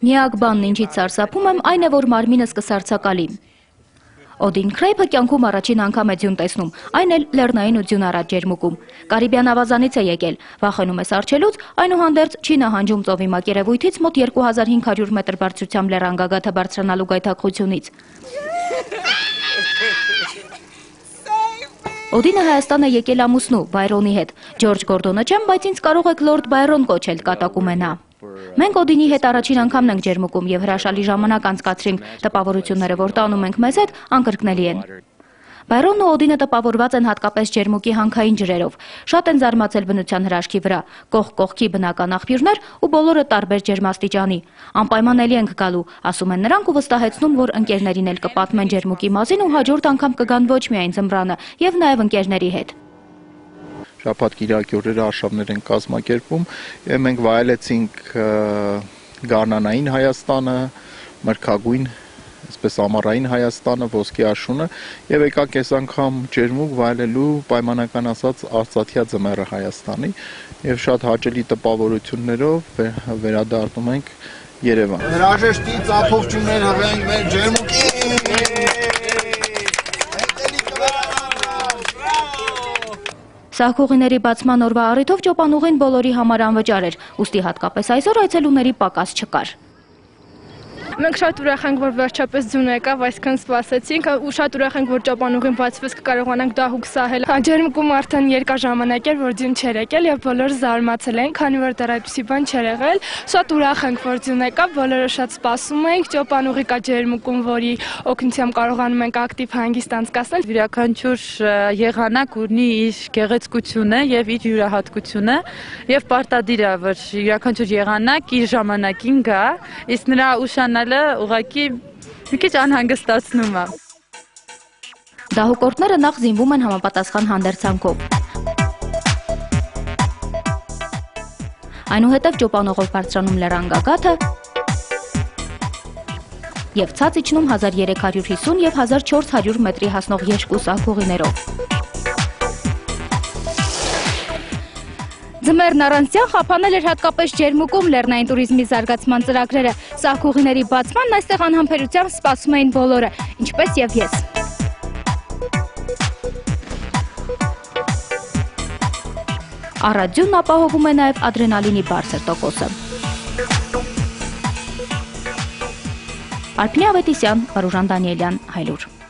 Միակ բանն ինչից սարսափում եմ, այն է, որ մարմինս կսարսակալի։ Օդին Քրեյփը կյանքում առաջին անգամ է ձյուն տեսնում, այն էլ լեռնային ու ձյունառատ ջերմուկում։ Կարիբյան ավազանից է եկել, վախենում է սառչելուց, այնուհանդերձ չի նահանջում ծովի մակերևույթից մոտ 2500 մետր բարձրությամբ լեռանգագաթը բարձրանալու գայթակղությունից։ Օդինը Հայաստան է եկել ամուսնու, Բայրոնի հետ։ Ջորջ Գորդոնը չեմ, բայց ինձ կարող եք Լորդ Բայրոն կոչել, կատակում է նա։ Մենք Օդինի հետ առաջին անգամն ենք ջերմուկում եւ հրաշալի ժամանակ անցկացրինք, տպավորությունները, որ տանում ենք մեզ հետ, անկրկնելի են։ Բայրոնն ու Օդինը տպավորված են հատկապես ջերմուկի հանքային ջրերով, շատ են զարմացել բնության հրաշքի վրա, կողք կողքի բնական աղբյուրներ ու բոլորը տարբեր ջերմաստիճանի։ Անպայման էլի ենք գալու, ասում են նրանք ու վստահեցնում, որ ընկերներին էլ կպատմեն ջերմուկի մասին ու հաջորդ անգամ կգան ոչ միայն ձմռանը, եւ նաեւ ընկերների հետ։ Շաբաթ կիրակի օրերը արշավներ են կազմակերպում եւ մենք վայելեցինք Գառնանային Հայաստանը, Մրգագույն, այսպես ամառային Հայաստանը, Ոսկե աշունը եւ եկանք այս անգամ ջերմուկ վայելելու պայմանական ասած Արցախյա ձմեռը Հայաստանի եւ շատ հաճելի տպավորություններով վերադառնում ենք Երևան։ Հրաժեշտի ծափովություններ հղենք մեր ջերմուկի։ Սահքողիների բացման օրվա առիթով ճոպանուղին բոլորի համար անվճար էր, ուստի հատկապես այսօր այցելուների պակաս չկար։ Մենք շատ ուրախ ենք, որ վերջապես ձյուն եկավ, այսքան սպասեցինք ու շատ ուրախ ենք, որ ճոպանուղին բացվեց, կկարողանանք դահուկ սահել։ Ջերմուկում արդեն երկար ժամանակ էր, որ ձյուն չէր եկել եւ բոլորը զարմացել են, քանի որ դեռ այդպիսի բան չէր եղել։ Շատ ուրախ ենք, որ ձյուն եկավ, բոլորը շատ սպասում ենք։ Ճոպանուղի կա ջերմուկում, որի օգնությամբ կարողանում ենք ակտիվ հանգիստ անցկացնել։ Յուրաքանչյուր եղանակ ունի իր գեղեցկությունը եւ իր յուրահատկությունը եւ պարտադիր է, որ յուրաքանչյուր եղանակ իր ժամանակին գա, իսկ նրա ուշանալը ուղղակի մի քիչ անհանգստացնում է։ Դահուկորդները նախ զինվում են համապատասխան հանդերձանքով։ Այնուհետև ճոպանուղով բարձրանում լեռանգագաթը եւ ցած իջնում 1350 եւ 1400 մետրի հասնող երկու սահքողիներով։ Ձմեռն առանցյան խափանել էր հատկապես ջերմուկում լեռնային տուրիզմի զարգացման ծրագրերը։ Սահքողիների բացմանն այստեղ անհամբերությամբ սպասում էին բոլորը, ինչպես եւ ես։ Առաձյունն ապահովում է նաեւ ադրենալինի բարձր տոկոսը։ Արփինե Ավետիսյան, Վարուժան Դանիելյան, Հայլուր։